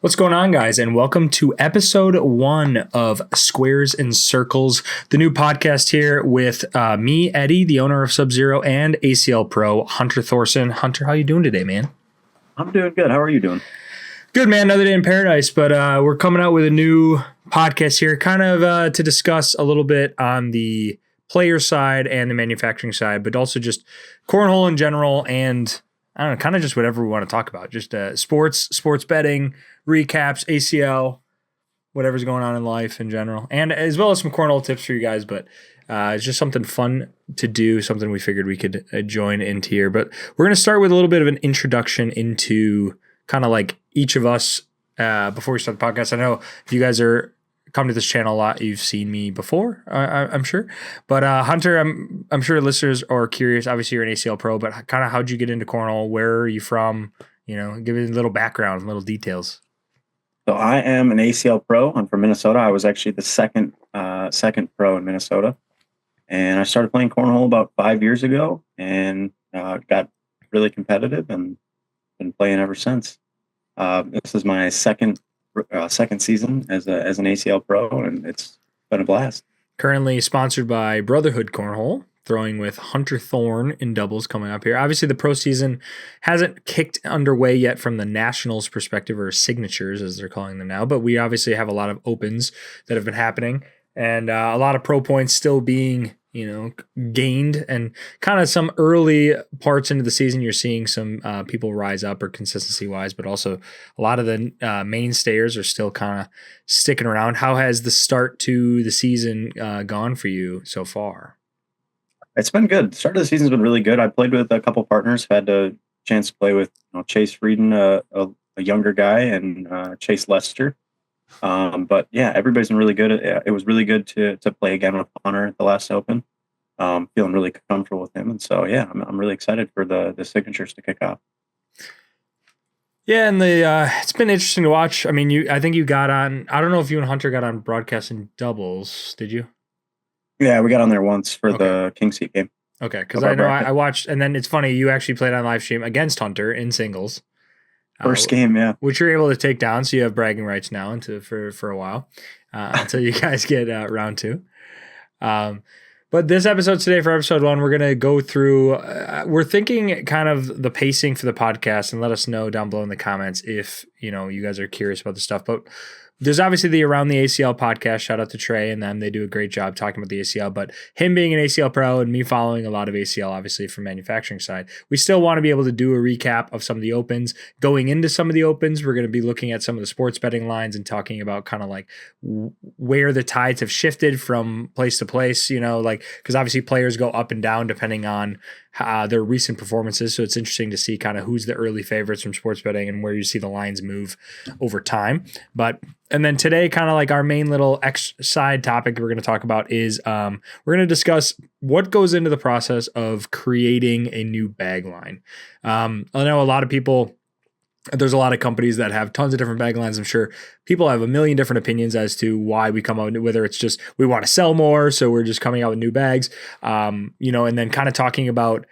What's going on, guys, and welcome to episode 1 of Squares and Circles, the new podcast here with me, Eddie, the owner of Sub-Zero, and ACL Pro, Hunter Thorson. Hunter, how you doing today, man? I'm doing good. How are you doing? Good, man. Another day in paradise, but we're coming out with a new podcast here, kind of to discuss a little bit on the player side and the manufacturing side, but also just cornhole in general and I don't know, kind of just whatever we want to talk about. Just sports betting, recaps, ACL, whatever's going on in life in general. And as well as some cornhole tips for you guys. But it's just something fun to do, something we figured we could join into here. But we're going to start with a little bit of an introduction into kind of like each of us before we start the podcast. I know if you guys are come to this channel a lot, you've seen me before, I'm sure. But Hunter, I'm sure listeners are curious. Obviously, you're an ACL Pro, but kind of how'd you get into cornhole? Where are you from? You know, give me a little background, little details. So I am an ACL Pro. I'm from Minnesota. I was actually the second pro in Minnesota, and I started playing cornhole about 5 years ago, and got really competitive and been playing ever since. This is my second season as an ACL Pro, and it's been a blast. Currently sponsored by Brotherhood Cornhole, throwing with Hunter Thorn in doubles coming up here. Obviously, the pro season hasn't kicked underway yet from the Nationals perspective, or signatures as they're calling them now, but we obviously have a lot of opens that have been happening and a lot of pro points still being gained, and kind of some early parts into the season, you're seeing some people rise up or consistency wise, but also a lot of the mainstayers are still kind of sticking around. How has the start to the season gone for you so far? It's been good. The start of the season's been really good. I played with a couple partners, had a chance to play with Chase Frieden, a younger guy, and Chase Lester. But yeah, everybody's been really good. It was really good to play again with Hunter at the last Open. Feeling really comfortable with him, and so yeah, I'm really excited for the signatures to kick off. Yeah, and it's been interesting to watch. I mean, I think you got on. I don't know if you and Hunter got on broadcasting doubles. Did you? Yeah, we got on there once for the King Seat game. Okay, because I know I watched, and then it's funny, you actually played on live stream against Hunter in singles. First game, yeah. Which you're able to take down, so you have bragging rights now for a while until you guys get round 2. But this episode today, for episode 1, we're going to go through, we're thinking kind of the pacing for the podcast, and let us know down below in the comments if, you guys are curious about the stuff. But there's obviously the Around the ACL podcast. Shout out to Trey and them. They do a great job talking about the ACL, but him being an ACL Pro and me following a lot of ACL, obviously from manufacturing side, we still want to be able to do a recap of some of the opens. Going into some of the opens, we're going to be looking at some of the sports betting lines and talking about kind of like where the tides have shifted from place to place, because obviously players go up and down depending on their recent performances. So it's interesting to see kind of who's the early favorites from sports betting and where you see the lines move over time. And then today, kind of like our main little side topic we're going to talk about is we're going to discuss what goes into the process of creating a new bag line. I know a lot of people, there's a lot of companies that have tons of different bag lines. I'm sure people have a million different opinions as to why we come out, whether it's just we want to sell more, so we're just coming out with new bags, and then kind of talking about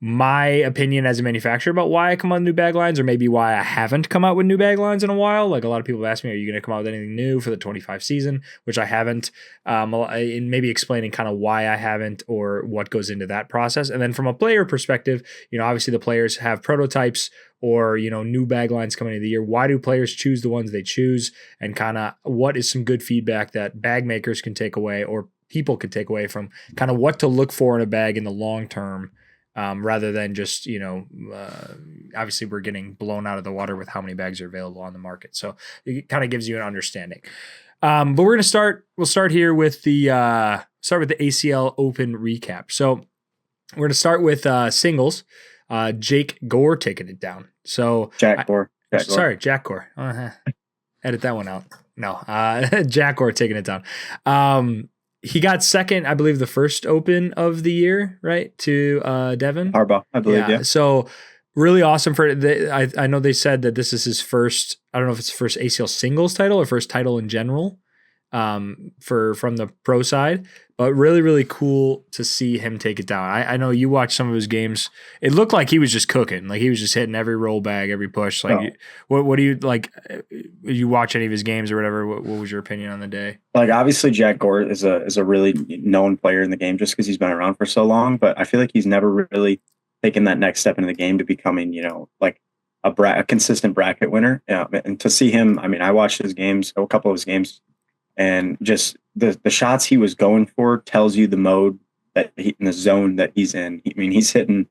my opinion as a manufacturer about why I come out with new bag lines, or maybe why I haven't come out with new bag lines in a while. Like a lot of people have asked me, are you going to come out with anything new for the 25 season, which I haven't, and maybe explaining kind of why I haven't or what goes into that process. And then from a player perspective, obviously the players have prototypes or, new bag lines coming into the year. Why do players choose the ones they choose, and kind of what is some good feedback that bag makers can take away or people could take away from kind of what to look for in a bag in the long term. Rather than just, obviously we're getting blown out of the water with how many bags are available on the market. So it kind of gives you an understanding. But we'll start here with the ACL Open recap. So we're going to start with singles. Jake Gore taking it down. So Jack Gore. Sorry, Jack Gore. Edit that one out. No, Jack Gore taking it down. He got second, I believe, the first Open of the year, right, to Devin Harbaugh, I believe. Yeah. So really awesome for I know they said that this is his first. I don't know if it's first ACL singles title or first title in general, from the pro side. But really, really cool to see him take it down. I know you watched some of his games. It looked like he was just cooking. Like he was just hitting every roll bag, every push. Like, what do you like? you watch any of his games or whatever, what was your opinion on the day? Like obviously Jack Gore is a really known player in the game just because he's been around for so long, but I feel like he's never really taken that next step in the game to becoming, like a consistent bracket winner. Yeah, and to see him, I mean, I watched his games, a couple of his games, and just the shots he was going for tells you the mode in the zone that he's in. I mean, he's hitting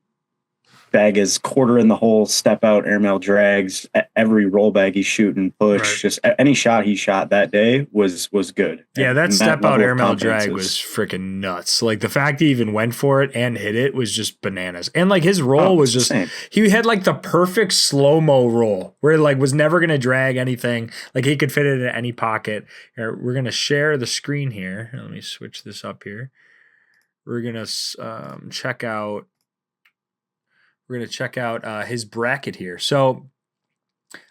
bag is quarter in the hole, step out, airmail drags. Every roll bag he's shooting, push, Right. just any shot he shot that day was good. Yeah, that And step out level of airmail confidence drag was freaking nuts. Like the fact he even went for it and hit it was just bananas. And like his roll was just insane. he had like the perfect slow-mo roll where it like was never gonna drag anything. Like he could fit it in any pocket. Here, we're gonna share the screen here. Let me switch this up here. We're gonna check out. We're gonna check out his bracket here. So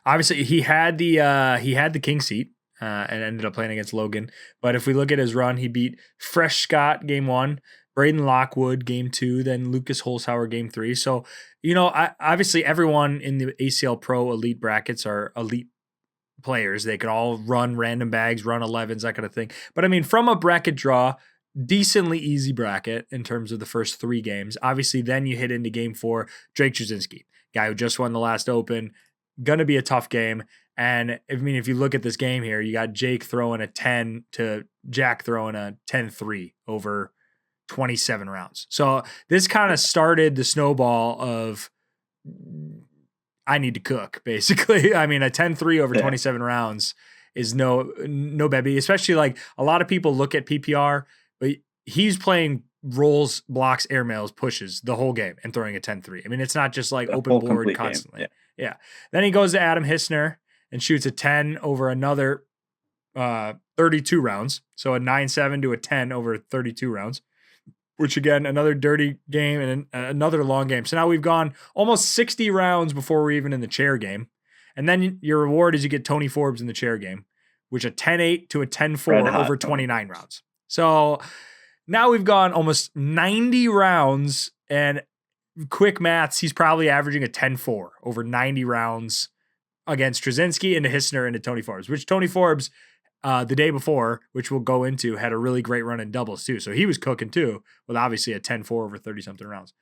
obviously he had the king seat and ended up playing against Logan. But if we look at his run, he beat Fresh Scott game 1, Braden Lockwood game 2, then Lucas Holzhauer game 3. So obviously everyone in the ACL Pro elite brackets are elite players. They can all run random bags, run 11s, that kind of thing. But I mean, from a bracket draw, decently easy bracket in terms of the first 3 games. Obviously, then you hit into game 4, Drake Trzynski, guy who just won the last Open. Going to be a tough game. And I mean, if you look at this game here, you got Jake throwing a 10 to Jack throwing a 10-3 over 27 rounds. So this kind of started the snowball of I need to cook, basically. I mean, a 10-3 over 27 rounds is no baby, especially like a lot of people look at PPR, but he's playing rolls, blocks, airmails, pushes the whole game and throwing a 10-3. I mean, it's not just like open board constantly. Yeah. Then he goes to Adam Hissner and shoots a 10 over another 32 rounds. So a 9-7 to a 10 over 32 rounds, which again, another dirty game and another long game. So now we've gone almost 60 rounds before we're even in the chair game. And then your reward is you get Tony Forbes in the chair game, which a 10-8 to a 10-4 over 29 rounds. So now we've gone almost 90 rounds, and quick maths, he's probably averaging a 10-4 over 90 rounds against Trzynski and Hissner and Tony Forbes, which Tony Forbes the day before, which we'll go into, had a really great run in doubles too. So he was cooking too, with obviously a 10-4 over 30-something rounds.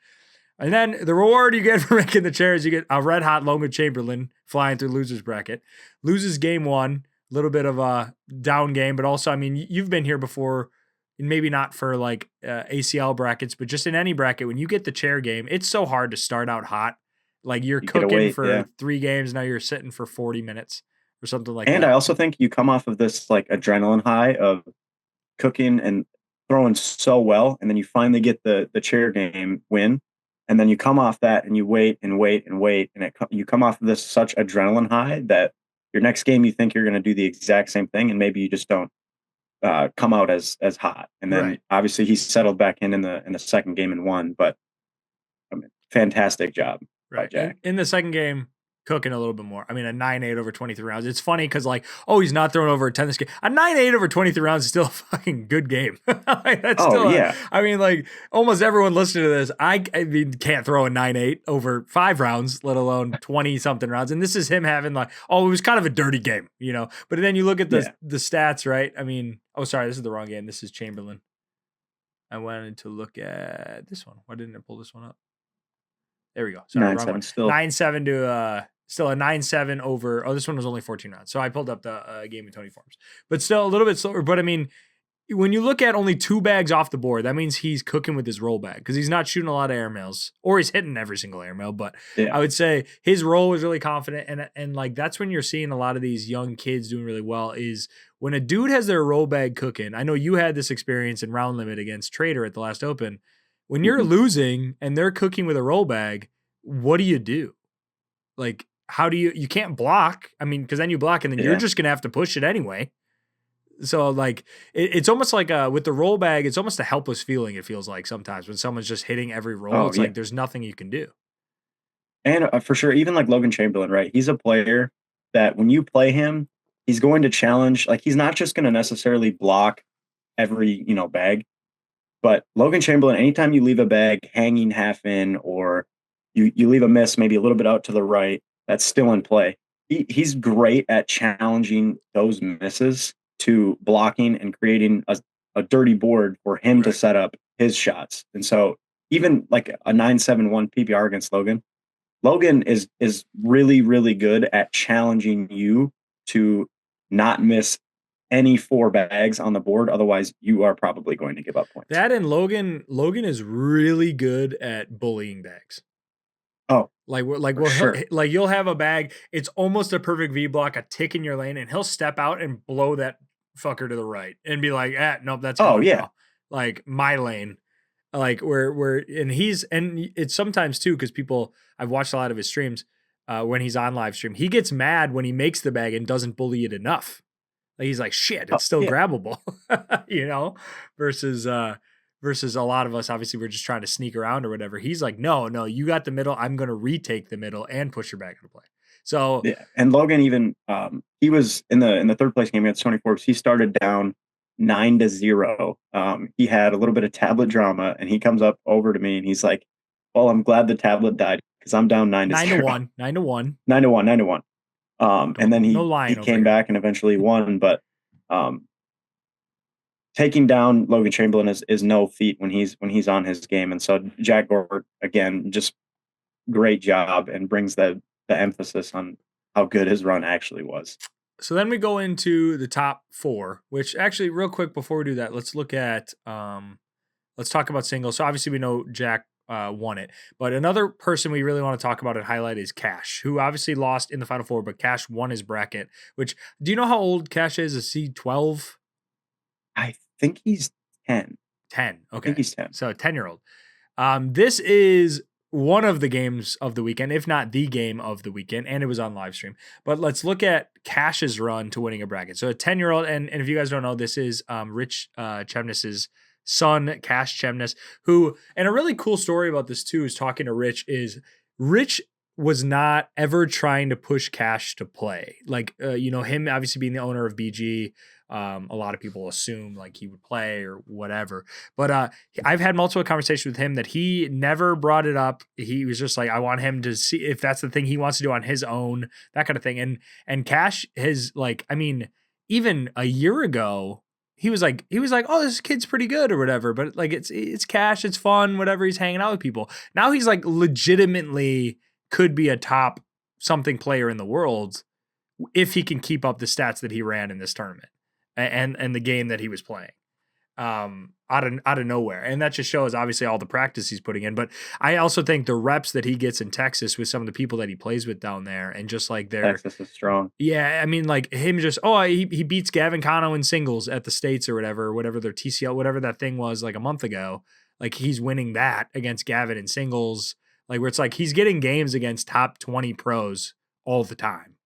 And then the reward you get for making the chair is you get a red hot Logan Chamberlain flying through loser's bracket. Loses game 1, a little bit of a down game, but also, I mean, you've been here before, and maybe not for like ACL brackets, but just in any bracket, when you get the chair game, it's so hard to start out hot. Like you're cooking for 3 games, now you're sitting for 40 minutes or something like that. And I also think you come off of this like adrenaline high of cooking and throwing so well, and then you finally get the chair game win, and then you come off that and you wait and wait and wait, and you come off of this such adrenaline high that your next game you think you're going to do the exact same thing, and maybe you just don't come out as hot. And then obviously he settled back in the second game and won, but I mean, fantastic job by Jack. In the second game, cooking a little bit more. I mean, a 9-8 over 23 rounds. It's funny because like, oh, he's not throwing over a 10 this game. A 9-8 over 23 rounds is still a fucking good game. Like, that's I mean, like almost everyone listening to this, I mean, can't throw a 9-8 over 5 rounds, let alone 20 something rounds. And this is him having like, oh, it was kind of a dirty game, but then you look at the stats, right? I mean, oh, sorry, this is the wrong game. This is Chamberlain. I wanted to look at this one. Why didn't I pull this one up? There we go. Sorry, wrong one. 9-7 to still a 9-7 over. Oh, this one was only 14 rounds. So I pulled up the game with Tony Forbes, but still a little bit slower. But I mean, when you look at only 2 bags off the board, that means he's cooking with his roll bag because he's not shooting a lot of airmails, or he's hitting every single airmail. But I would say his roll was really confident, and like that's when you're seeing a lot of these young kids doing really well. Is when a dude has their roll bag cooking. I know you had this experience in round limit against Trader at the last Open. When you're losing and they're cooking with a roll bag, what do? Like, how do you can't block? I mean, because then you block and then you're just going to have to push it anyway. So like, it's almost like with the roll bag, it's almost a helpless feeling. It feels like sometimes when someone's just hitting every roll, it's like there's nothing you can do. And for sure, even like Logan Chamberlain, right? He's a player that when you play him, he's going to challenge. Like, he's not just going to necessarily block every, bag. But Logan Chamberlain, anytime you leave a bag hanging half in, or you leave a miss maybe a little bit out to the right, that's still in play. he's great at challenging those misses to blocking and creating a dirty board for him to Right. set up his shots. And so even like a 971 PPR against Logan, Logan is really, really good at challenging you to not miss any four bags on the board. Otherwise, you are probably going to give up points. That and Logan is really good at bullying bags. Oh, Like for well, sure. like you'll have a bag. It's almost a perfect V block, a tick in your lane, and he'll step out and blow that fucker to the right and be like, nope, that's Oh, coming, yeah. pal. Like my lane, like where, and it's sometimes too because people I've watched a lot of his streams when he's on live stream. He gets mad when he makes the bag and doesn't bully it enough. Like he's like, shit, Oh, it's still yeah. grabbable, you know, versus versus a lot of us, obviously we're just trying to sneak around or whatever. He's like, no, you got the middle. I'm going to retake the middle and push your back into play. So Yeah. And Logan even he was in the third place game against Tony Forbes. He started down 9-0. He had a little bit of tablet drama, and he comes up over to me and he's like, "Well, I'm glad the tablet died because I'm down 9-0." 9-1, 9-1. 9-1, 9-1. And then No he lying over came here. back and eventually won. But taking down Logan Chamberlain is no feat when he's on his game. And so Jack Gord again, just great job, and brings the emphasis on how good his run actually was. So then we go into the top four, which actually real quick before we do that, let's look at let's talk about singles. So obviously we know Jack won it, but another person we really want to talk about and highlight is Cash, who obviously lost in the final four, but Cash won his bracket. Which do you know how old Cash is? Is he 12? I think he's 10. 10. I Okay, think he's 10. so 10-year-old. This is one of the games of the weekend, if not the game of the weekend, and it was on live stream. But let's look at Cash's run to winning a bracket. So a 10-year-old, and if you guys don't know, this is Rich Chemness's son, Cash Chemness, who, and a really cool story about this too is talking to Rich is Rich was not ever trying to push Cash to play. Like, him obviously being the owner of BG, a lot of people assume like he would play or whatever. But I've had multiple conversations with him that he never brought it up. He was just like, I want him to see if that's the thing he wants to do on his own, that kind of thing. And Cash has like, I mean, even a year ago, he was like, oh, this kid's pretty good or whatever. But like, it's Cash, it's fun, whatever. He's hanging out with people. Now he's like legitimately could be a top something player in the world if he can keep up the stats that he ran in this tournament and the game that he was playing out of nowhere. And that just shows obviously all the practice he's putting in. But I also think the reps that he gets in Texas with some of the people that he plays with down there and just like Texas is strong. Yeah, I mean like him just he beats Gavin Cano in singles at the States or whatever their TCL, whatever that thing was like a month ago. Like he's winning that against Gavin in singles, like where it's like he's getting games against top 20 pros all the time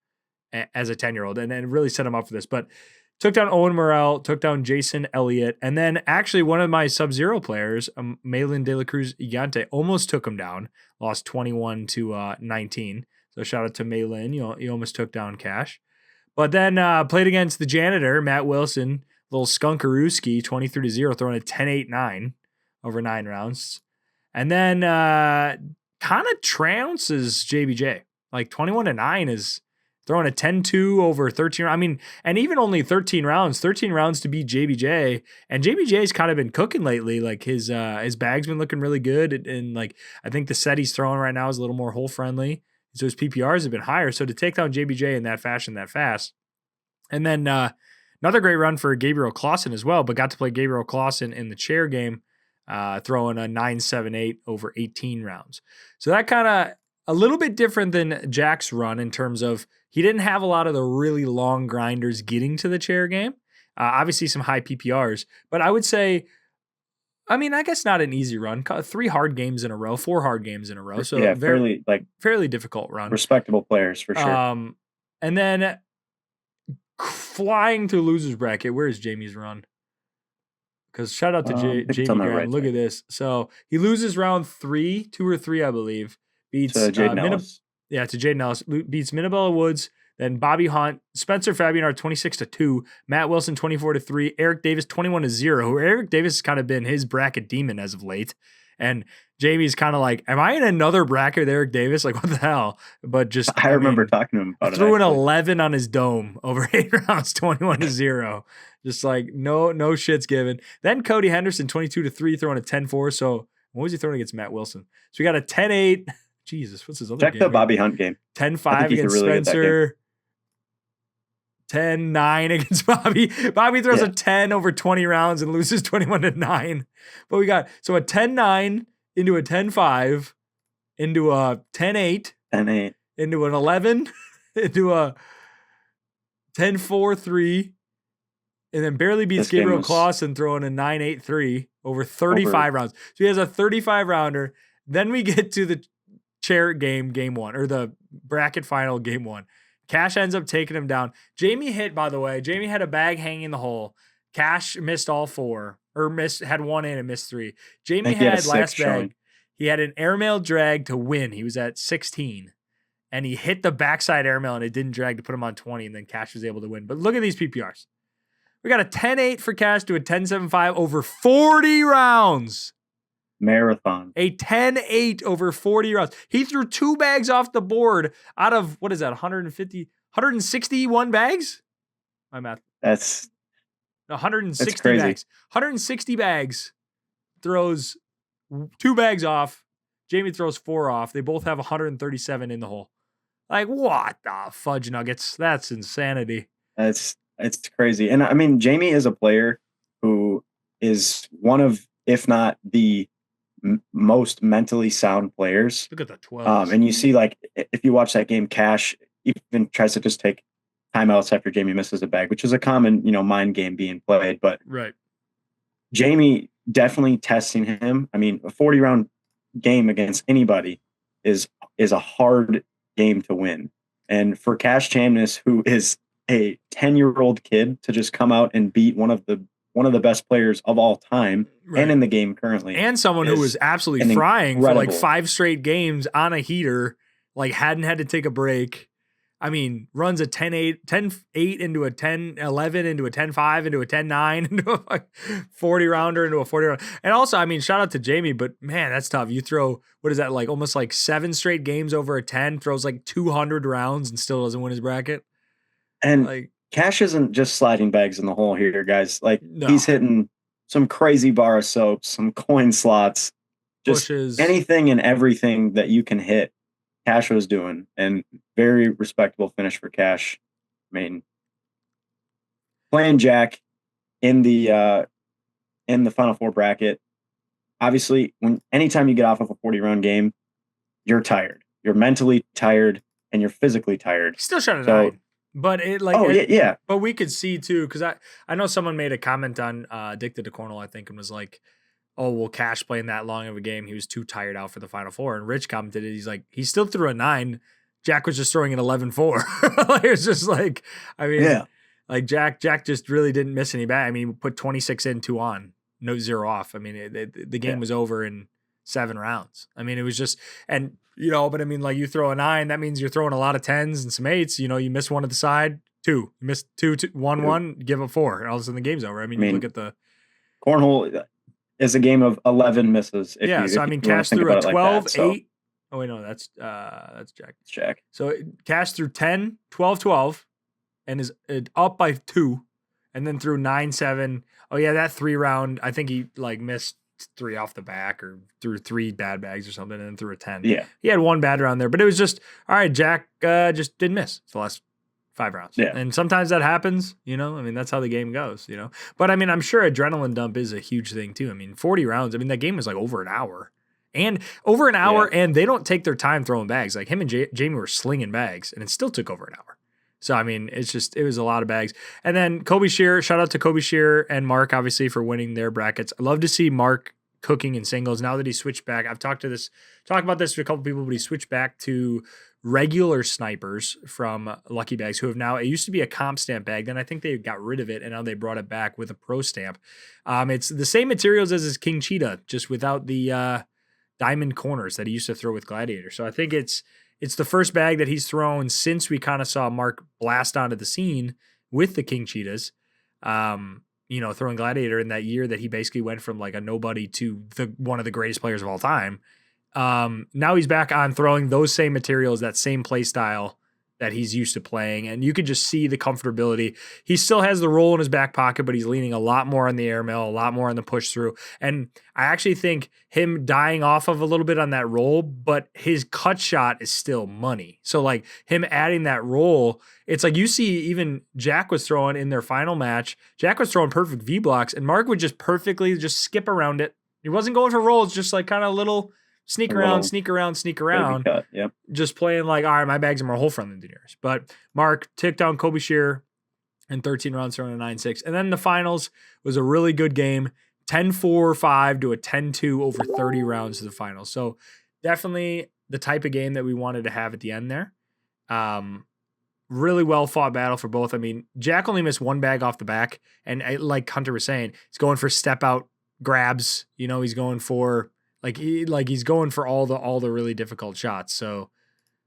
as a 10-year-old and really set him up for this. But took down Owen Morrell, took down Jason Elliott, and then actually one of my Sub-Zero players, Malin De La Cruz Gigante, almost took him down, lost 21-19. So shout out to Malin, you almost took down Cash. But then played against the janitor, Matt Wilson, little Skunkarooski, 23-0, throwing a 10-8-9 over 9 rounds. And then kind of trounces JBJ. Like 21-9 is throwing a 10-2 over 13. I mean, and even only 13 rounds to beat JBJ. And JBJ's kind of been cooking lately. Like his bag's been looking really good. And like, I think the set he's throwing right now is a little more hole friendly. So his PPRs have been higher. So to take down JBJ in that fashion, that fast. And then another great run for Gabriel Clausen as well, but got to play Gabriel Clausen in the chair game, throwing a 9-7-8 over 18 rounds. So that kind of a little bit different than Jack's run in terms of he didn't have a lot of the really long grinders getting to the chair game. Obviously some high PPRs, but I would say, I mean, I guess not an easy run. 4 hard games in a row. So Yeah, fairly difficult run. Respectable players for sure. And then flying to losers bracket. Where's Jamie's run? Because shout out to Jamie Graham. Right Look at this. So he loses round 2 or 3, I believe. Beats Jaden Ellis. to Jaden Ellis. Beats Minabella Woods. Then Bobby Hunt, Spencer Fabianar 26-2, Matt Wilson 24-3, Eric Davis 21-0. Who Eric Davis has kind of been his bracket demon as of late. And Jamie's kind of like, am I in another bracket with Eric Davis? Like, what the hell? But just, I remember talking to him about it. Threw an actually. 11 on his dome over 8 rounds, 21-0. Just like no shit's given. Then Cody Henderson, 22-3, throwing a 10-4. So what was he throwing against Matt Wilson? So we got a 10-8. Jesus, what's his other Check game? the Bobby Hunt game. 10-5 against Spencer. 10-9 against Bobby. Bobby throws a 10 over 20 rounds and loses 21-9. But we got so a 10-9 into a 10-5 into a 10-8. 10-8. Into an 11, into a 10-4-3, and then barely beats Gabriel Clausen throwing a 9-8-3 over 35 rounds. So he has a 35 rounder. Then we get to the chair game 1, or the bracket final game 1. Cash ends up taking him down. Jamie hit, by the way. Jamie had a bag hanging in the hole. Cash missed all 4, or had 1 in and missed 3. Jamie had last bag. He had an airmail drag to win. He was at 16. And he hit the backside airmail and it didn't drag to put him on 20, and then Cash was able to win. But look at these PPRs. We got a 10-8 for Cash to a 10-7-5 over 40 rounds. Marathon. A 10-8 over 40 rounds. He threw 2 bags off the board out of, what is that, 161 bags? My math. That's 160 crazy. bags. 160 bags. Throws 2 bags off. Jamie throws 4 off. They both have 137 in the hole. Like, what the fudge nuggets? That's insanity. It's crazy. And I mean, Jamie is a player who is one of, if not the most mentally sound players. Look at the 12. And you see, like, if you watch that game, Cash even tries to just take timeouts after Jamie misses a bag, which is a common, mind game being played. But right. Jamie definitely testing him. I mean, a 40-round game against anybody is a hard game to win. And for Cash Chamness, who is a 10-year-old kid, to just come out and beat one of the best players of all time, right, and in the game currently, and someone who was absolutely frying for like 5 straight games on a heater, like hadn't had to take a break. I mean, runs a 10-8 into a 10-11 into a 10-5 into a 10-9 into a 40 rounder into a 40 rounder. And also, I mean, shout out to Jamie, but man, that's tough. You throw, what is that, like almost like 7 straight games over a 10, throws like 200 rounds and still doesn't win his bracket. And like, Cash isn't just sliding bags in the hole here, guys. Like, he's hitting some crazy bar of soaps, some coin slots, just pushes, anything and everything that you can hit. Cash was doing, and very respectable finish for Cash. I mean, playing Jack in the Final Four bracket, obviously, anytime you get off of a 40-round game, you're tired. You're mentally tired and you're physically tired. He still shot a 9. But it like yeah. But we could see too, because I know someone made a comment on Addicted to Cornhole, I think, and was like, oh, well, Cash playing that long of a game, he was too tired out for the Final Four. And Rich commented it. He's like, he still threw a 9. Jack was just throwing an 11-4. Like, it was just like, I mean, yeah, like Jack just really didn't miss any bad. I mean, he put 26 in, 2 on, no 0 off. I mean, the game was over in 7 rounds. I mean, it was just, and but I mean, like, you throw a 9, that means you're throwing a lot of 10s and some 8s. You miss one at the side, 2. You miss 2, 1, give up 4, and all of a sudden the game's over. I mean, you look at the Cornhole is a game of 11 misses. So I mean, Cash threw a 12-8. Oh wait, no, that's Jack. It's Jack. So Cash threw 10, 12-12, and is up by 2, and then threw 9-7. Oh yeah, that 3 round, I think he like missed 3 off the back or threw 3 bad bags or something, and then threw a 10. Yeah, he had 1 bad round there, but it was just all right. Jack just didn't miss the last 5 rounds. Yeah. And sometimes that happens, I mean, that's how the game goes, But I mean, I'm sure adrenaline dump is a huge thing too. I mean, 40 rounds, I mean, that game was like over an hour. And they don't take their time throwing bags. Like him and Jamie were slinging bags, and it still took over an hour. So, I mean, it was a lot of bags. And then Kobe Shearer, shout out to Kobe Shearer and Mark, obviously, for winning their brackets. I love to see Mark cooking in singles now that he switched back. I've talked about this to a couple people, but he switched back to regular snipers from Lucky Bags, who have now, it used to be a comp stamp bag, then I think they got rid of it, and now they brought it back with a pro stamp. It's the same materials as his King Cheetah, just without the diamond corners that he used to throw with Gladiator. So I think it's the first bag that he's thrown since we kind of saw Mark blast onto the scene with the King Cheetahs. throwing Gladiator in that year that he basically went from like a nobody to one of the greatest players of all time. Now he's back on throwing those same materials, that same play style that he's used to playing. And you could just see the comfortability. He still has the roll in his back pocket, but he's leaning a lot more on the airmail, a lot more on the push through. And I actually think him dying off of a little bit on that roll, but his cut shot is still money. So like him adding that roll, it's like you see even Jack was throwing in their final match. Jack was throwing perfect V blocks and Mark would just perfectly just skip around it. He wasn't going for rolls, just like kind of little sneak around. Cut, yep. Just playing like, all right, my bags are more hole friendly than yours. But Mark took down Kobe Shearer in 13 rounds, throwing a 9-6. And then the finals was a really good game, 10-4-5 to a 10-2 over 30 rounds to the finals. So definitely the type of game that we wanted to have at the end there. Really well fought battle for both. I mean, Jack only missed one bag off the back. And like Hunter was saying, he's going for step out grabs. He's going for he's going for all the really difficult shots. So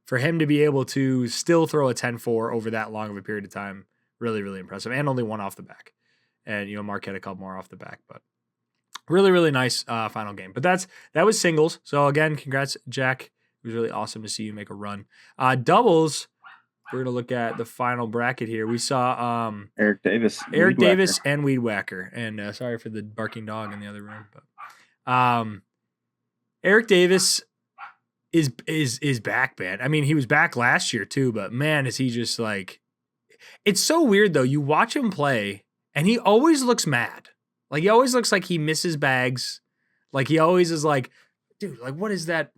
for him to be able to still throw a 10-4 over that long of a period of time, really, really impressive. And only one off the back. And, Mark had a couple more off the back, but really, really nice final game. But that was singles. So again, congrats, Jack. It was really awesome to see you make a run. Doubles, we're going to look at the final bracket here. We saw Eric Davis and Weed Whacker. And sorry for the barking dog in the other room, but Eric Davis is back, man. I mean, he was back last year too, but man, is he just like, it's so weird though. You watch him play and he always looks mad. Like he always looks like he misses bags. Like he always is like, dude, like what is that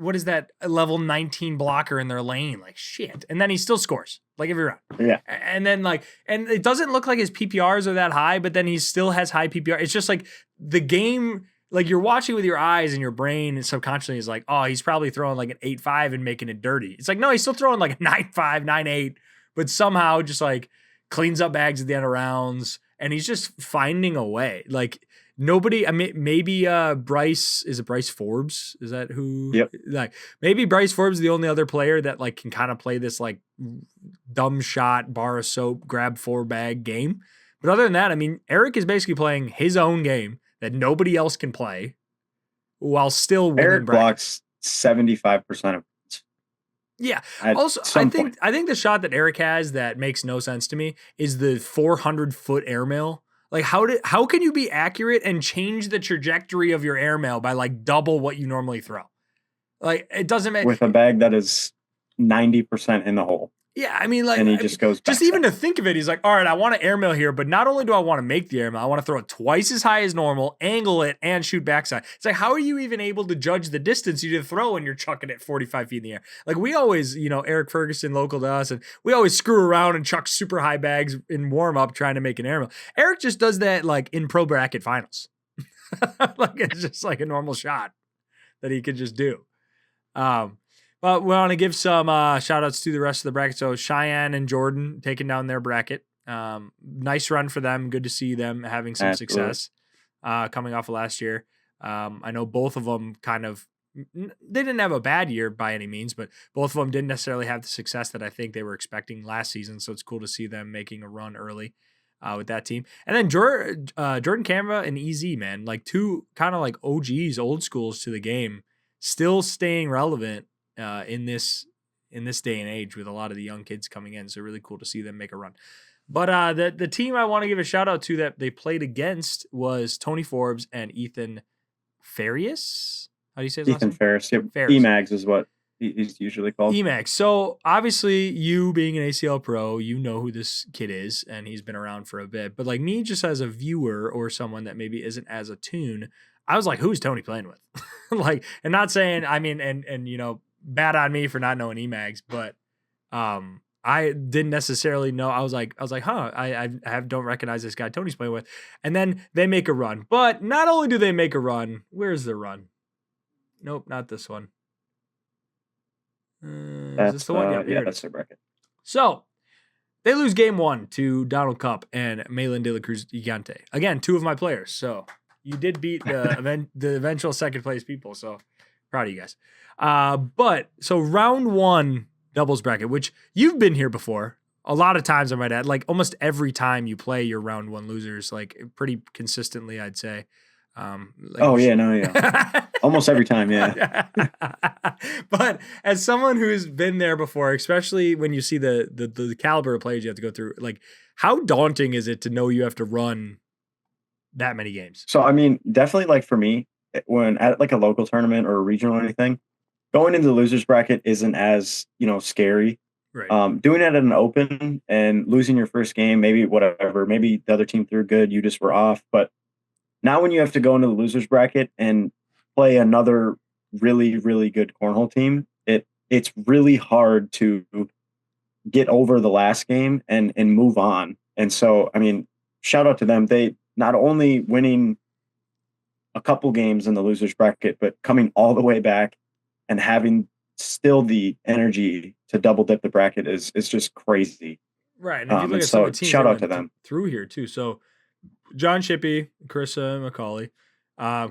level 19 blocker in their lane? Like shit. And then he still scores like every round. Yeah. And then and it doesn't look like his PPRs are that high, but then he still has high PPR. It's just like the game, like you're watching with your eyes and your brain and subconsciously is like, oh, he's probably throwing like an 8-5 and making it dirty. It's like, no, he's still throwing like a 9-5, 9-8, but somehow just like cleans up bags at the end of rounds. And he's just finding a way. Like nobody, I mean, maybe Bryce Forbes? Is that who? Yep. Like maybe Bryce Forbes is the only other player that like can kind of play this like dumb shot, bar of soap, grab 4 bag game. But other than that, I mean, Eric is basically playing his own game that nobody else can play while still winning. Eric blocks 75% of it. Yeah. Also, I think the shot that Eric has that makes no sense to me is the 400-foot airmail. Like how can you be accurate and change the trajectory of your airmail by like double what you normally throw? Like it doesn't make with a bag that is 90% in the hole. Yeah, I mean, like, and he just goes back. Just even to think of it, he's like, all right, I want to airmail here, but not only do I want to make the airmail, I want to throw it twice as high as normal, angle it, and shoot backside. It's like, how are you even able to judge the distance you to throw when you're chucking it 45 feet in the air? Like, we always, Eric Ferguson, local to us, and we always screw around and chuck super high bags in warm up trying to make an airmail. Eric just does that, like, in pro bracket finals. Like, it's just like a normal shot that he could just do. But we want to give some shout outs to the rest of the bracket. So Cheyenne and Jordan taking down their bracket. Nice run for them. Good to see them having some success coming off of last year. I know both of them they didn't have a bad year by any means, but both of them didn't necessarily have the success that I think they were expecting last season. So it's cool to see them making a run early with that team. And then Jordan Canva and EZ, man, like two kind of like OGs, old schools to the game, still staying relevant in this day and age with a lot of the young kids coming in. So really cool to see them make a run. But the team I want to give a shout out to that they played against was Tony Forbes and Ethan Farias. How do you say his Ethan last name? Ferris. Yep. Ferris. Emags is what he's usually called. Emags. So obviously you being an ACL pro, you know who this kid is and he's been around for a bit. But like me just as a viewer or someone that maybe isn't as attuned, I was like, who's Tony playing with? Like, and not saying, I mean, and bad on me for not knowing Emags, but I didn't necessarily know. I was like, huh, I don't recognize this guy Tony's playing with. And then they make a run. But not only do they make a run, where's the run? Nope, not this one. Is this the one? Yeah, that's their bracket. So they lose game 1 to Donald Cup and Malin de la Cruz Gigante. Again, 2 of my players. So you did beat the eventual second place people. So proud of you guys. But so round 1 doubles bracket, which you've been here before. a lot of times I might add, like almost every time you play your round one losers, like pretty consistently, I'd say. Yeah. Almost every time, yeah. But as someone who's been there before, especially when you see the caliber of players you have to go through, like how daunting is it to know you have to run that many games? So I mean, definitely like for me, when at like a local tournament or a regional or anything, going into the losers bracket isn't as, scary. Right. Doing it at an open and losing your first game, maybe whatever, maybe the other team threw good, you just were off. But now when you have to go into the losers bracket and play another really, really good cornhole team, it's really hard to get over the last game and move on. And so, I mean, shout out to them. They not only winning a couple games in the losers bracket, but coming all the way back and having still the energy to double dip the bracket is just crazy. Right. And if you look at some of the teams shout out to them through here too. So John Shippey, Carissa McCauley,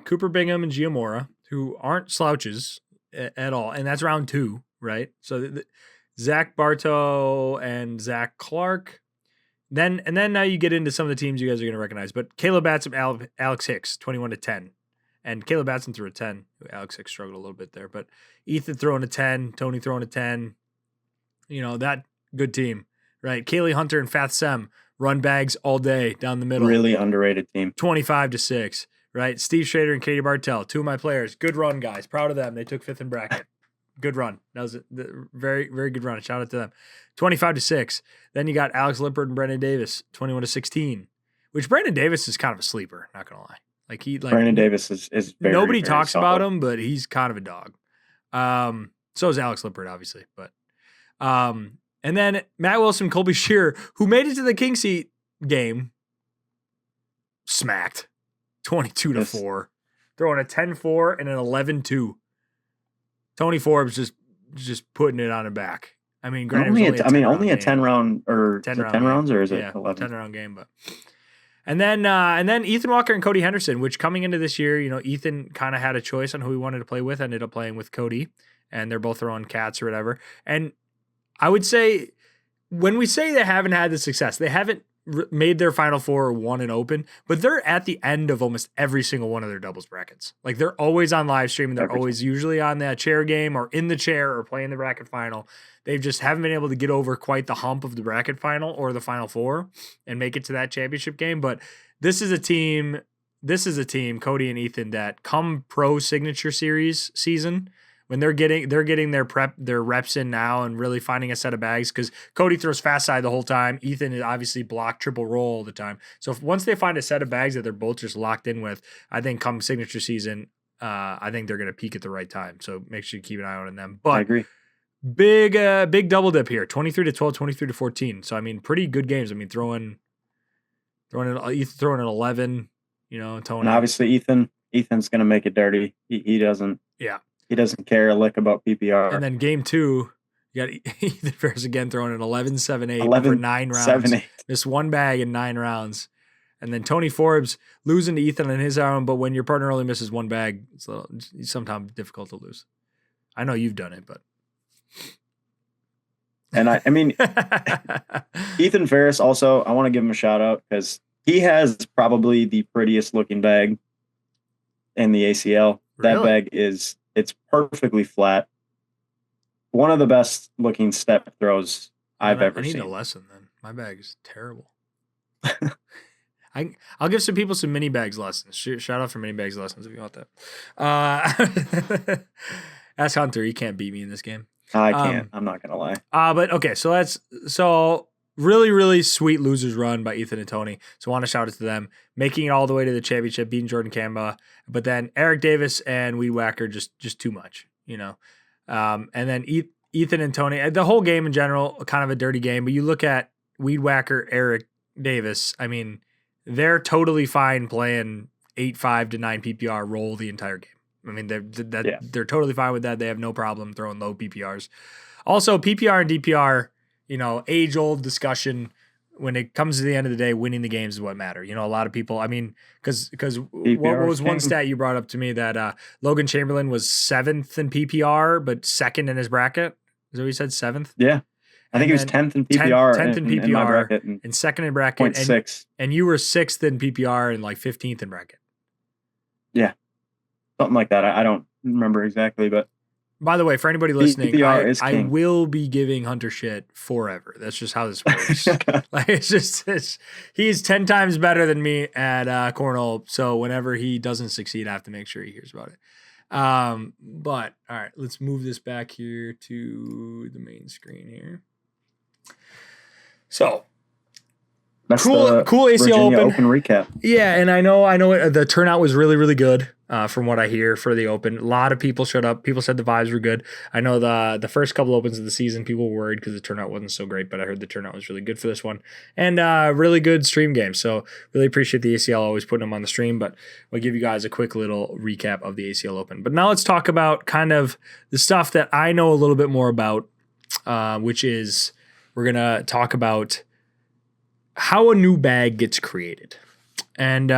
Cooper Bingham, and Giamora, who aren't slouches at all. And that's round 2, right? So Zach Bartow and Zach Clark. Then now you get into some of the teams you guys are going to recognize. But Caleb Batson, Alex Hicks, 21-10. And Caleb Batson threw a 10. Alex Hicks struggled a little bit there. But Ethan throwing a 10, Tony throwing a 10. That good team, right? Kaylee Hunter and Fath Sem run bags all day down the middle. Really underrated team. 25-6, right? Steve Schrader and Katie Bartell, 2 of my players. Good run, guys. Proud of them. They took 5th in bracket. Good run. That was a very, very good run. Shout out to them. 25-6. Then you got Alex Lippert and Brandon Davis, 21-16. Which Brandon Davis is kind of a sleeper, not gonna lie. Brandon Davis is very, nobody very talks solid about him, but he's kind of a dog. So is Alex Lippert, obviously. But and then Matt Wilson, Colby Shearer, who made it to the King Seat game, smacked 22-4, throwing a 10-4 and an 11-2. Tony Forbes just putting it on her back. I mean, granted, only a 10 round or 10 rounds, or is it 11? 10 round game, but. And then Ethan Walker and Cody Henderson, which coming into this year, Ethan kind of had a choice on who he wanted to play with, ended up playing with Cody, and they're both throwing cats or whatever. And I would say when we say they haven't had the success, they haven't made their Final Four or won an open, but they're at the end of almost every single one of their doubles brackets. Like they're always on live stream, and they're always usually on that chair game or in the chair or playing the bracket final. They just haven't been able to get over quite the hump of the bracket final or the Final Four and make it to that championship game. But this is a team, Cody and Ethan, that come pro signature series season, when they're getting their reps in now and really finding a set of bags, because Cody throws fast side the whole time. Ethan is obviously block triple roll all the time. So once they find a set of bags that they're both just locked in with, I think come signature season, I think they're going to peak at the right time. So make sure you keep an eye on them. But I agree. Big double dip here, 23-12, 23-14. So I mean, pretty good games. I mean, throwing an 11, Tony. And obviously Ethan's going to make it dirty. He doesn't. Yeah. He doesn't care a lick about PPR. And then game 2, you got Ethan Ferris again throwing an 11-7-8 for 9 rounds. 7-8. Missed 1 bag in 9 rounds. And then Tony Forbes losing to Ethan on his own, but when your partner only misses 1 bag, it's sometimes difficult to lose. I know you've done it, but. And I mean, Ethan Ferris also, I want to give him a shout out because he has probably the prettiest looking bag in the ACL. That bag it's perfectly flat. One of the best looking step throws I've ever seen. I need a lesson then. My bag is terrible. I'll give some people some mini bags lessons. Shout out for mini bags lessons if you want that. Ask Hunter. He can't beat me in this game. I can't. I'm not gonna lie. But okay, so really, really sweet losers run by Ethan and Tony. So I want to shout out to them, making it all the way to the championship, beating Jordan Kamba. But then Eric Davis and Weed Whacker just too much, And then Ethan and Tony, the whole game in general, kind of a dirty game. But you look at Weed Whacker, Eric Davis. I mean, they're totally fine playing 8-5 to 9 PPR roll the entire game. I mean, they're totally fine with that. They have no problem throwing low PPRs. Also, PPR and DPR, age-old discussion. When it comes to the end of the day, winning the games is what matter. A lot of people, I mean, because what was one stat you brought up to me that Logan Chamberlain was 7th in PPR, but 2nd in his bracket? Is that what you said, 7th? Yeah. I think he was 10th in PPR 10th in PPR, in my bracket, and second in bracket, 0.6. And you were 6th in PPR and like 15th in bracket. Yeah, something like that. I don't remember exactly, but by the way, for anybody listening, PPR is I king. will be giving Hunter shit forever. That's just how this works. Like he's 10 times better than me at Cornhole. So whenever he doesn't succeed, I have to make sure he hears about it. But all right, let's move this back here to the main screen here. So that's cool ACL Virginia Open recap. Yeah, and I know the turnout was really, really good. From what I hear for the Open, a lot of people showed up. People said the vibes were good. I know the first couple Opens of the season, people were worried because the turnout wasn't so great, but I heard the turnout was really good for this one, and really good stream game. So really appreciate the ACL always putting them on the stream. But we'll give you guys a quick little recap of the ACL Open. But now let's talk about kind of the stuff that I know a little bit more about, which is we're gonna talk about how a new bag gets created, and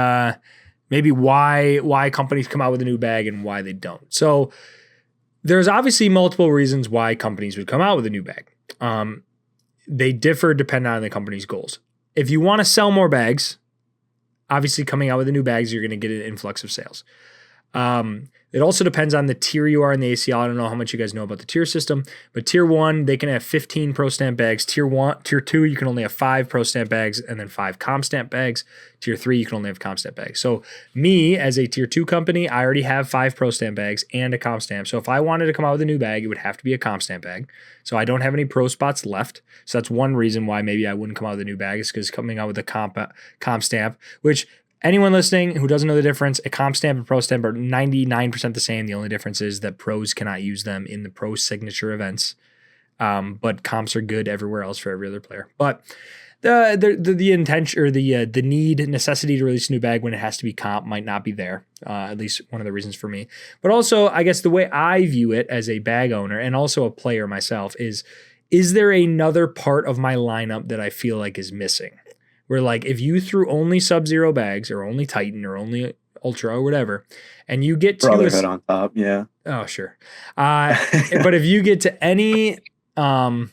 maybe why companies come out with a new bag and why they don't. So there's obviously multiple reasons why companies would come out with a new bag. They differ depending on the company's goals. If you want to sell more bags, obviously coming out with the new bags, you're going to get an influx of sales. It also depends on the tier you are in the ACL. I don't know how much you guys know about the tier system, but tier 1, they can have 15 Pro Stamp bags. Tier 2, you can only have 5 Pro Stamp bags and then 5 Comp Stamp bags. Tier 3, you can only have Comp Stamp bags. So me, as a tier 2 company, I already have 5 Pro Stamp bags and a Comp Stamp. So if I wanted to come out with a new bag, it would have to be a Comp Stamp bag. So I don't have any Pro spots left. So that's one reason why maybe I wouldn't come out with a new bag, is because coming out with a Comp Stamp, which anyone listening who doesn't know the difference, a Comp Stamp and Pro Stamp are 99% the same. The only difference is that pros cannot use them in the pro signature events. But comps are good everywhere else for every other player. But the intention or the necessity to release a new bag when it has to be comp might not be there. At least one of the reasons for me. But also, I guess the way I view it as a bag owner and also a player myself is there another part of my lineup that I feel like is missing? Where like if you threw only Sub-Zero bags or only Titan or only Ultra or whatever, and you get to Brotherhood on top, yeah. Oh sure, but if you get to any board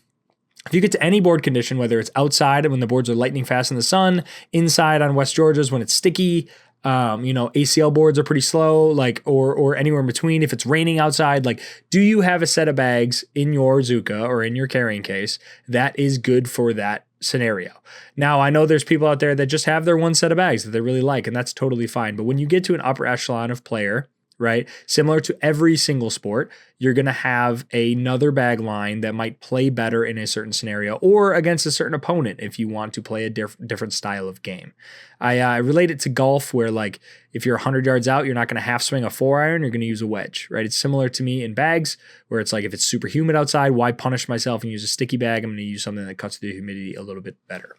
condition, whether it's outside when the boards are lightning fast in the sun, inside on West Georgia's when it's sticky, ACL boards are pretty slow, like or anywhere in between. If it's raining outside, like do you have a set of bags in your Zuka or in your carrying case that is good for that scenario? Now, I know there's people out there that just have their one set of bags that they really like, and that's totally fine. But when you get to an upper echelon of player, right, similar to every single sport, you're going to have another bag line that might play better in a certain scenario or against a certain opponent if you want to play a different style of game. I relate it to golf, where like if you're 100 yards out, you're not going to half swing a 4-iron, you're going to use a wedge, right? It's similar to me in bags, where it's like if it's super humid outside, why punish myself and use a sticky bag? I'm going to use something that cuts through the humidity a little bit better.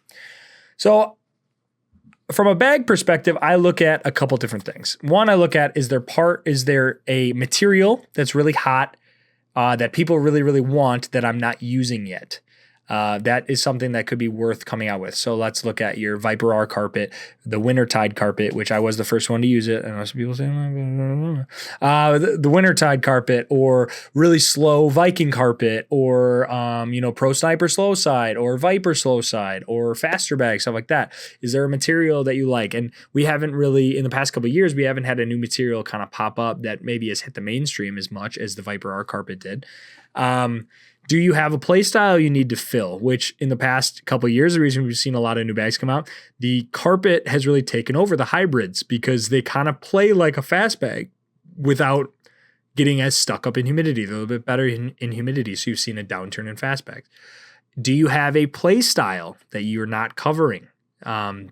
So from a bag perspective, I look at a couple different things. One, I look at is there a material that's really hot that people really, really want that I'm not using yet? That is something that could be worth coming out with. So let's look at your Viper R carpet, the Wintertide carpet, which I was the first one to use it. And some people say, the Wintertide carpet, or really slow Viking carpet, or, Pro Sniper slow side, or Viper slow side, or faster bag, stuff like that. Is there a material that you like? And we haven't really, in the past couple of years, we haven't had a new material kind of pop up that maybe has hit the mainstream as much as the Viper R carpet did. Do you have a play style you need to fill? Which in the past couple of years, the reason we've seen a lot of new bags come out, the carpet has really taken over the hybrids because they kind of play like a fast bag without getting as stuck up in humidity. They're a little bit better in humidity, so you've seen a downturn in fast bags. Do you have a play style that you're not covering? Do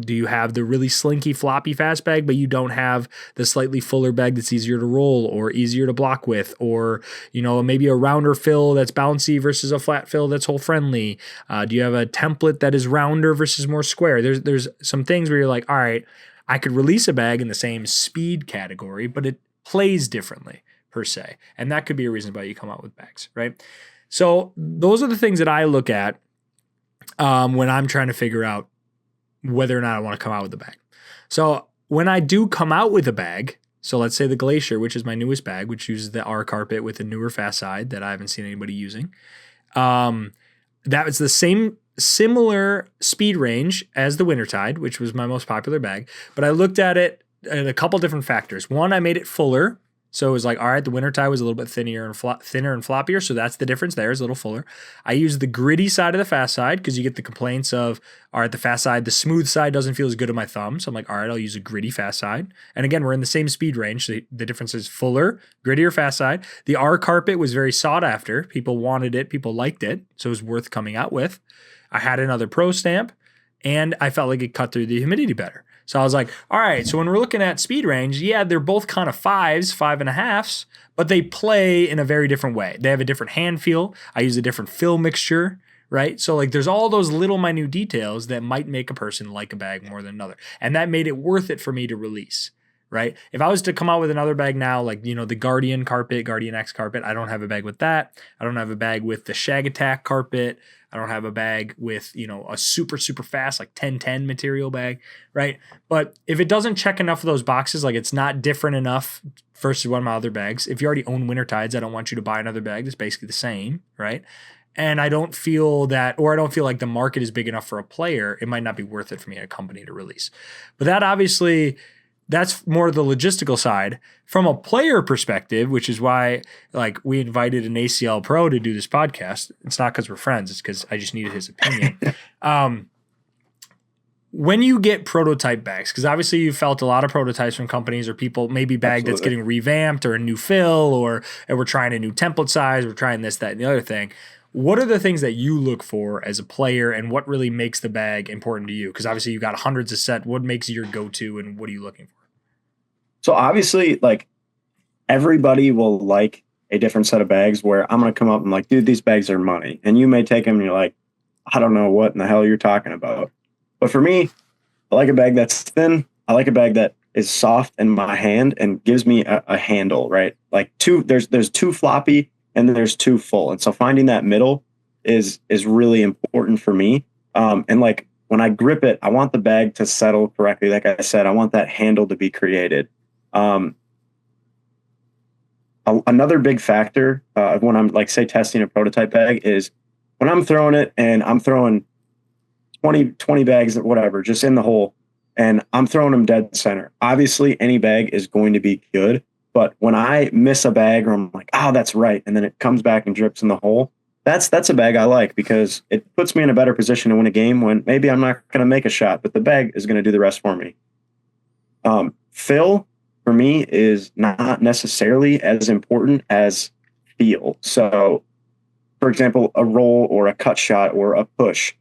you have the really slinky, floppy fast bag, but you don't have the slightly fuller bag that's easier to roll or easier to block with, or, maybe a rounder fill that's bouncy versus a flat fill that's hole friendly? Do you have a template that is rounder versus more square? There's some things where you're like, all right, I could release a bag in the same speed category, but it plays differently per se. And that could be a reason why you come out with bags, right? So those are the things that I look at when I'm trying to figure out whether or not I want to come out with a bag. So when I do come out with a bag, so let's say the Glacier, which is my newest bag, which uses the R carpet with a newer fast side that I haven't seen anybody using. that was the similar speed range as the Wintertide, which was my most popular bag. But I looked at it at a couple different factors. One, I made it fuller. So it was like, all right, the Wintertide was a little bit thinner and floppier. So that's the difference there, is a little fuller. I used the gritty side of the fast side because you get the complaints of, all right, the fast side, the smooth side doesn't feel as good on my thumb. So I'm like, all right, I'll use a gritty fast side. And again, we're in the same speed range. So the difference is fuller, grittier fast side. The R carpet was very sought after. People wanted it. People liked it. So it was worth coming out with. I had another Pro stamp, and I felt like it cut through the humidity better. So I was like, all right, so when we're looking at speed range, yeah, they're both kind of 5s, 5.5s, but they play in a very different way. They have a different hand feel. I use a different fill mixture, right? So like there's all those little minute details that might make a person like a bag more than another. And that made it worth it for me to release, right? If I was to come out with another bag now, like, the Guardian carpet, Guardian X carpet, I don't have a bag with that. I don't have a bag with the Shag Attack carpet. I don't have a bag with, a super, super fast, like 1010 material bag, right? But if it doesn't check enough of those boxes, like it's not different enough versus one of my other bags. If you already own Wintertides, I don't want you to buy another bag that's basically the same, right? And I don't feel like the market is big enough for a player, it might not be worth it for me at a company to release. But that obviously, that's more the logistical side. From a player perspective, which is why like we invited an ACL Pro to do this podcast. It's not because we're friends. It's because I just needed his opinion. When you get prototype bags, because obviously you felt a lot of prototypes from companies or people, maybe bag that's getting revamped or a new fill, and we're trying a new template size, we're trying this, that, and the other thing. What are the things that you look for as a player, and what really makes the bag important to you? Because obviously you got hundreds of set. What makes your go-to, and what are you looking for? So obviously, like, everybody will like a different set of bags where I'm going to come up and like, dude, these bags are money. And you may take them and you're like, I don't know what in the hell you're talking about. But for me, I like a bag that's thin. I like a bag that is soft in my hand and gives me a handle, right? Like there's too floppy and there's too full. And so finding that middle is really important for me. And like when I grip it, I want the bag to settle correctly. Like I said, I want that handle to be created. Another big factor when I'm like, say, testing a prototype bag is when I'm throwing it and I'm throwing 20 bags or whatever, just in the hole, and I'm throwing them dead center. Obviously, any bag is going to be good, but when I miss a bag or I'm like, oh, that's right, and then it comes back and drips in the hole, that's a bag I like because it puts me in a better position to win a game when maybe I'm not going to make a shot, but the bag is going to do the rest for me. Fill for me is not necessarily as important as feel. So, for example, a roll or a cut shot or a push,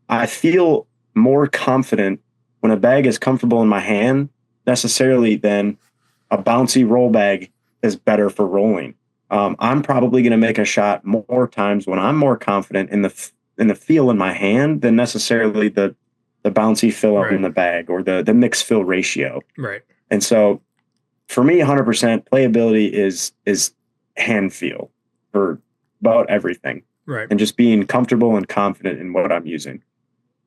I feel more confident when a bag is comfortable in my hand necessarily than a bouncy roll bag is better for rolling. I'm probably going to make a shot more times when I'm more confident in the feel in my hand than necessarily the bouncy fill up in the bag or the mix fill ratio. Right. And so for me, 100% playability is hand feel for about everything. Right. And just being comfortable and confident in what I'm using.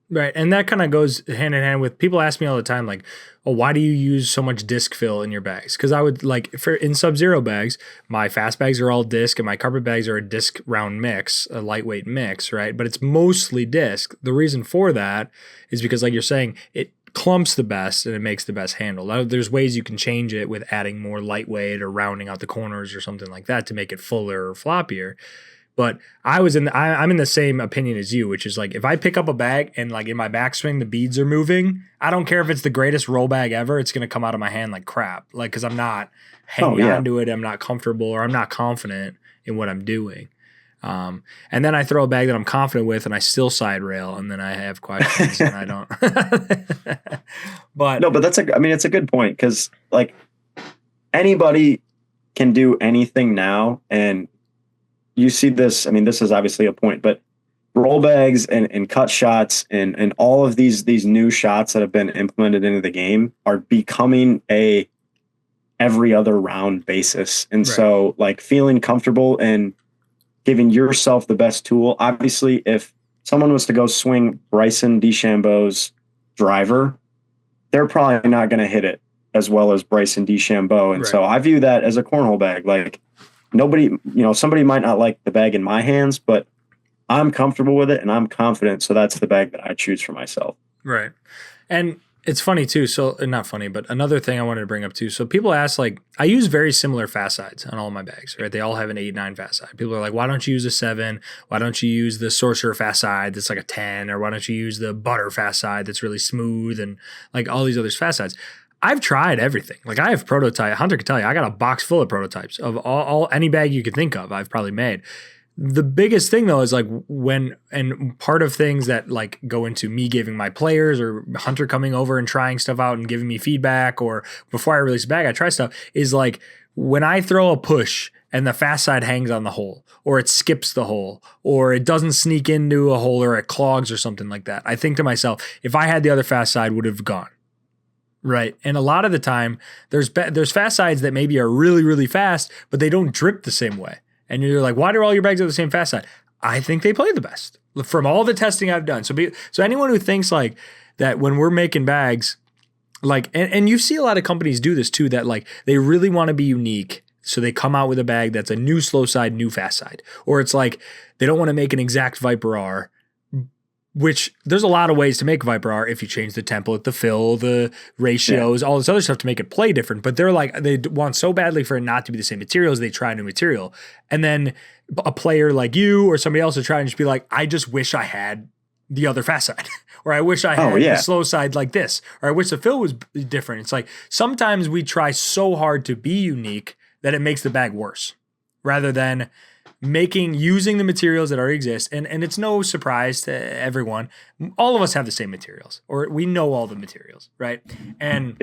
Right. And that kind of goes hand in hand with people ask me all the time, like, oh, why do you use so much disc fill in your bags? Because I would like in Sub-Zero bags, my fast bags are all disc and my carpet bags are a disc round mix, a lightweight mix, right? But it's mostly disc. The reason for that is because, like you're saying, it clumps the best and it makes the best handle. Now, there's ways you can change it with adding more lightweight or rounding out the corners or something like that to make it fuller or floppier. But I'm in the same opinion as you, which is like if I pick up a bag and like in my backswing the beads are moving, I don't care if it's the greatest roll bag ever, it's gonna come out of my hand like crap. Like because I'm not hanging on to it, I'm not comfortable, or I'm not confident in what I'm doing. And then I throw a bag that I'm confident with, and I still side rail, and then I have questions, and I don't. But it's a good point because like anybody can do anything now, and you see this. I mean, this is obviously a point, but roll bags and cut shots and all of these new shots that have been implemented into the game are becoming a every other round basis. And so like feeling comfortable and giving yourself the best tool. Obviously, if someone was to go swing Bryson DeChambeau's driver, they're probably not going to hit it as well as Bryson DeChambeau. And so I view that as a cornhole bag. Like, somebody might not like the bag in my hands, but I'm comfortable with it and I'm confident. So that's the bag that I choose for myself. Right. And it's funny too. So not funny, but another thing I wanted to bring up too. So people ask, like, I use very similar fast sides on all my bags, right? They all have an 8-9 fast side. People are like, why don't you use a 7? Why don't you use the Sorcerer fast side that's like a 10? Or why don't you use the Butter fast side that's really smooth, and like all these other fast sides? I've tried everything. Like, I have prototype. Hunter can tell you, I got a box full of prototypes of all any bag you could think of. I've probably made. The biggest thing though is like and part of things that like go into me giving my players or Hunter coming over and trying stuff out and giving me feedback, or before I release a bag, I try stuff, is like when I throw a push and the fast side hangs on the hole, or it skips the hole, or it doesn't sneak into a hole, or it clogs or something like that. I think to myself, if I had the other fast side, would have gone. Right. And a lot of the time there's fast sides that maybe are really, really fast, but they don't drip the same way. And you're like, why do all your bags have the same fast side? I think they play the best from all the testing I've done. So anyone who thinks like that when we're making bags, like, and you see a lot of companies do this too, that like they really want to be unique. So they come out with a bag that's a new slow side, new fast side. Or it's like they don't want to make an exact Viper R, which there's a lot of ways to make Viper R if you change the template, the fill, the ratios, all this other stuff to make it play different. But they're like, they want so badly for it not to be the same materials, they try new material. And then a player like you or somebody else will try and just be like, I just wish I had the other fast side. Or I wish I had the slow side like this. Or I wish the fill was different. It's like sometimes we try so hard to be unique that it makes the bag worse, rather than using the materials that already exist. And it's no surprise to everyone. All of us have the same materials, or we know all the materials, right? And,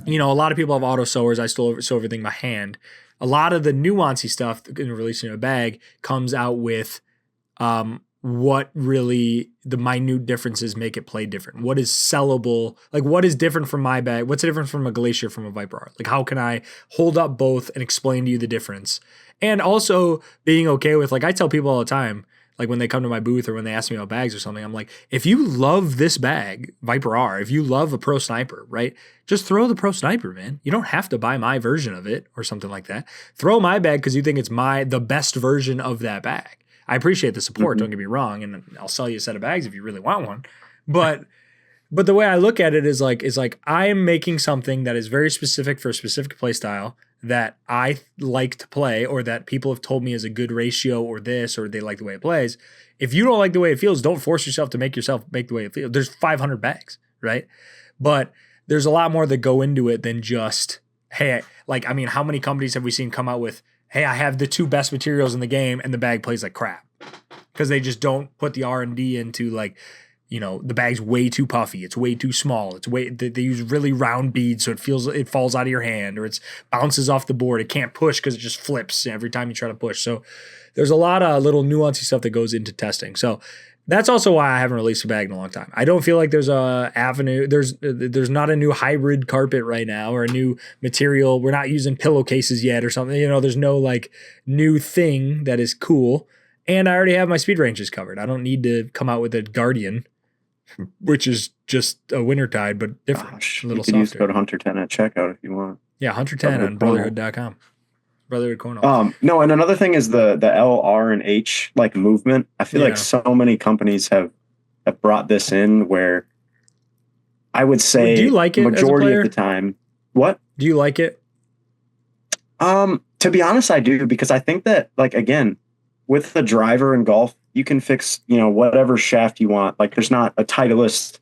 you know, a lot of people have auto sewers. I still sew everything by hand. A lot of the nuancy stuff in releasing a bag comes out with what really the minute differences make it play different. What is sellable? Like, what is different from my bag? What's the difference from a Glacier from a Viper R? Like, how can I hold up both and explain to you the difference? And also being okay with, like, I tell people all the time, like when they come to my booth or when they ask me about bags or something, I'm like, if you love this bag, Viper R, if you love a Pro Sniper, right? Just throw the Pro Sniper, man. You don't have to buy my version of it or something like that. Throw my bag because you think it's the best version of that bag. I appreciate the support, don't get me wrong, and I'll sell you a set of bags if you really want one. But the way I look at it is like I am making something that is very specific for a specific play style that I like to play, or that people have told me is a good ratio, or this, or they like the way it plays. If you don't like the way it feels, don't force yourself to make the way it feels. There's 500 bags, right? But there's a lot more that go into it than just, hey, like, I mean, how many companies have we seen come out with, hey, I have the 2 best materials in the game and the bag plays like crap, because they just don't put the R&D into, like, you know, the bag's way too puffy, it's way too small, they use really round beads so it falls out of your hand, or it bounces off the board, it can't push because it just flips every time you try to push. So there's a lot of little nuancy stuff that goes into testing. So that's also why I haven't released a bag in a long time. I don't feel like there's a avenue. There's not a new hybrid carpet right now, or a new material. We're not using pillowcases yet or something. You know, there's no like new thing that is cool. And I already have my speed ranges covered. I don't need to come out with a Guardian, which is just a Wintertide, but different. Gosh, a little you can use code Hunter10 at checkout if you want. Yeah, Hunter10 on Brotherhood.com. Brotherhood Cornhole. No, and another thing is the L, R, and H like movement. I feel like so many companies have brought this in, where I would say, do you like it majority of the time. What? Do you like it? To be honest, I do, because I think that, like, again, with the driver in golf, you can fix, you know, whatever shaft you want. Like, there's not a Titleist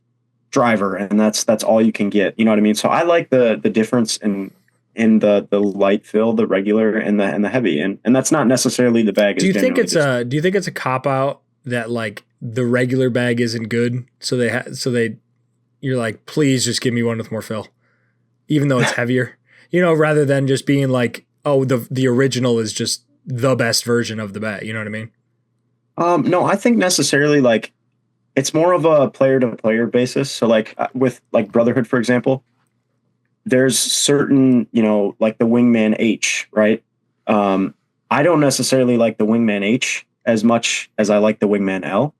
driver, and that's all you can get. You know what I mean? So I like the difference in the light fill, the regular, and the heavy, and that's not necessarily the bag. Do you think it's a cop out that like the regular bag isn't good, so you're like, please just give me one with more fill, even though it's heavier, you know, rather than just being like, oh, the original is just the best version of the bag. You know what I mean? No, I think necessarily, like, it's more of a player to player basis. So like with like Brotherhood, for example, there's certain, you know, like the Wingman H, right? I don't necessarily like the Wingman H as much as I like the Wingman L.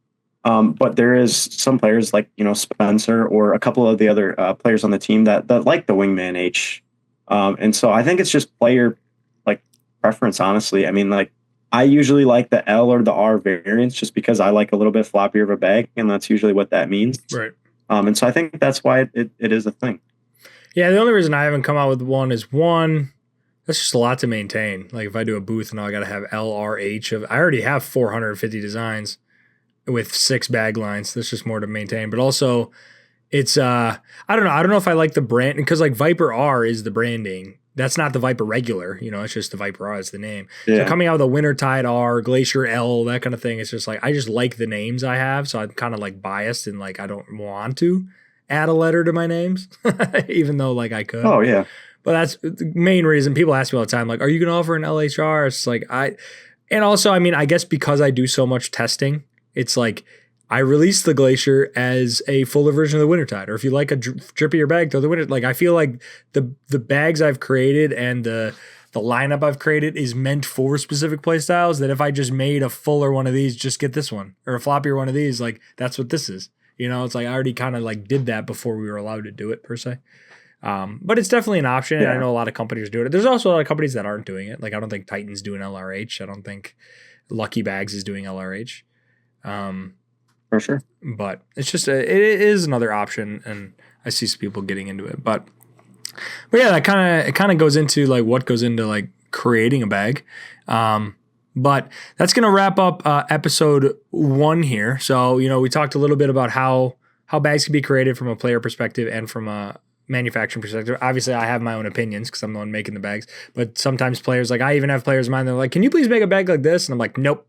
But there is some players like, you know, Spencer or a couple of the other players on the team that like the Wingman H. And so I think it's just player like preference, honestly. I mean, like, I usually like the L or the R variants just because I like a little bit floppier of a bag, and that's usually what that means. Right. And so I think that's why it is a thing. Yeah, the only reason I haven't come out with one is that's just a lot to maintain. Like if I do a booth and I got to have LRH I already have 450 designs with 6 bag lines. That's just more to maintain. But also it's I don't know. I don't know if I like the brand because like Viper R is the branding. That's not the Viper regular, it's just the Viper R is the name. Yeah. So coming out with a Wintertide R, Glacier L, that kind of thing, it's just like I just like the names I have. So I'm kind of like biased and like I don't want to add a letter to my names, even though like I could. Oh yeah. But that's the main reason people ask me all the time, like, are you going to offer an LHR? It's like and also, I mean, I guess because I do so much testing, it's like I release the Glacier as a fuller version of the Wintertide. Or if you like a drippier bag, throw the Winter. Like I feel like the bags I've created and the lineup I've created is meant for specific play styles. That if I just made a fuller one of these, just get this one, or a floppier one of these, like that's what this is. It's like I already kind of like did that before we were allowed to do it per se. But it's definitely an option. Yeah. And I know a lot of companies do it. There's also a lot of companies that aren't doing it. Like I don't think Titan's doing LRH. I don't think Lucky Bags is doing LRH. For sure. But it's just it is another option, and I see some people getting into it. But yeah, it kind of goes into like what goes into like creating a bag. But that's gonna wrap up episode 1 here. So we talked a little bit about how bags can be created from a player perspective and from a manufacturing perspective. Obviously, I have my own opinions because I'm the one making the bags. But sometimes players, like I even have players of mine, they're like, "Can you please make a bag like this?" And I'm like, "Nope."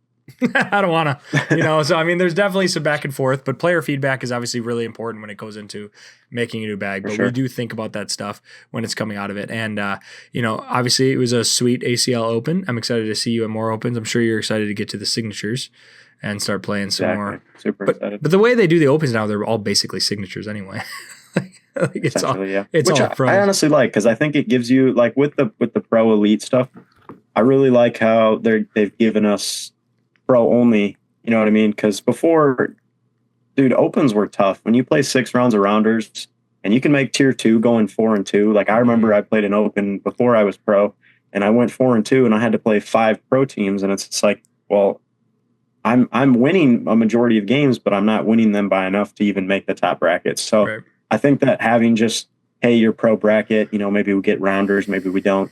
I don't want to, So, I mean, there's definitely some back and forth, but player feedback is obviously really important when it goes into making a new bag. But we do think about that stuff when it's coming out of it. And, obviously it was a sweet ACL Open. I'm excited to see you at more Opens. I'm sure you're excited to get to the signatures and start playing some more. Super excited. But the way they do the Opens now, they're all basically signatures anyway. It's all, yeah. It's Which all pros. I honestly like because I think it gives you like with the Pro Elite stuff. I really like how they've given us Pro only, you know what I mean? Because before, dude, Opens were tough. When you play 6 rounds of rounders and you can make tier 2 going 4-2. Like I remember I played an Open before I was pro and I went 4-2 and I had to play 5 pro teams. And it's just like, well, I'm winning a majority of games, but I'm not winning them by enough to even make the top brackets. So right. I think that having just, hey, your pro bracket, maybe we get rounders, maybe we don't.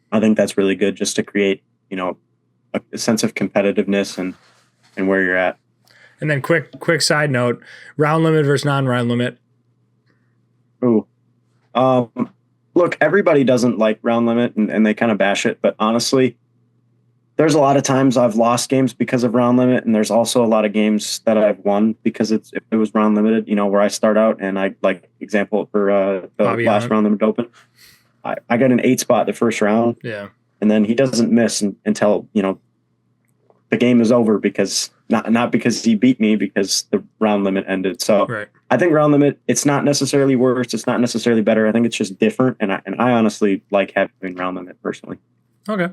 I think that's really good just to create, a sense of competitiveness and where you're at. And then quick side note, round limit versus non-round limit. Ooh. Look, everybody doesn't like round limit and they kind of bash it, but honestly, there's a lot of times I've lost games because of round limit, and there's also a lot of games that I've won because if it was round limited, where I start out and I like example for the last round limit open. I got an 8 spot the first round. Yeah. And then he doesn't miss until, the game is over because not because he beat me, because the round limit ended. So right. I think round limit, it's not necessarily worse. It's not necessarily better. I think it's just different. And I honestly like having round limit personally. Okay.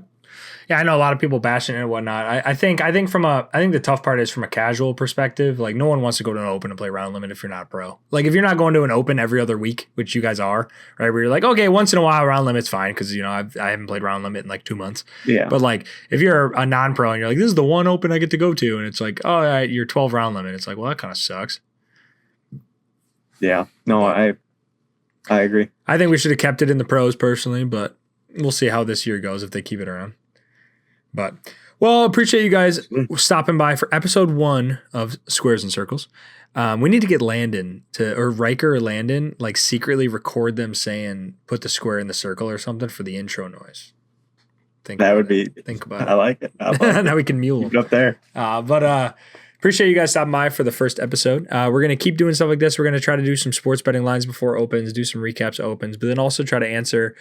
Yeah, I know a lot of people bashing it and whatnot. I think the tough part is from a casual perspective. Like no one wants to go to an open and play round limit if you're not pro. Like if you're not going to an open every other week, which you guys are, right? Where you're like, okay, once in a while round limit's fine because I haven't played round limit in like 2 months. Yeah. But like if you're a non-pro and you're like, this is the one open I get to go to, and it's like, oh, all right, you're 12 round limit. It's like, well, that kind of sucks. Yeah. No, I agree. I think we should have kept it in the pros personally, but we'll see how this year goes if they keep it around. But, well, appreciate you guys stopping by for episode 1 of Squares and Circles. We need to get Riker or Landon, like secretly record them saying, put the square in the circle or something for the intro noise. Think about it. I like it. Now we can mule them. Keep it up there. But appreciate you guys stopping by for the first episode. We're going to keep doing stuff like this. We're going to try to do some sports betting lines before opens, do some recaps of opens, but then also try to answer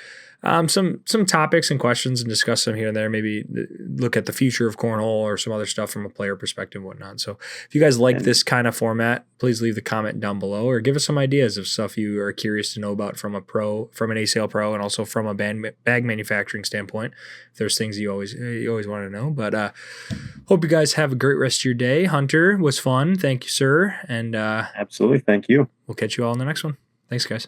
some topics and questions and discuss them here and there. Maybe look at the future of Cornhole or some other stuff from a player perspective and whatnot. So if you guys like this kind of format, please leave the comment down below or give us some ideas of stuff you are curious to know about from an ACL Pro, and also from a bag manufacturing standpoint. If there's things you always want to know. But hope you guys have a great rest of your day. Hunter, was fun. Thank you, sir. And absolutely. Thank you. We'll catch you all in the next one. Thanks, guys.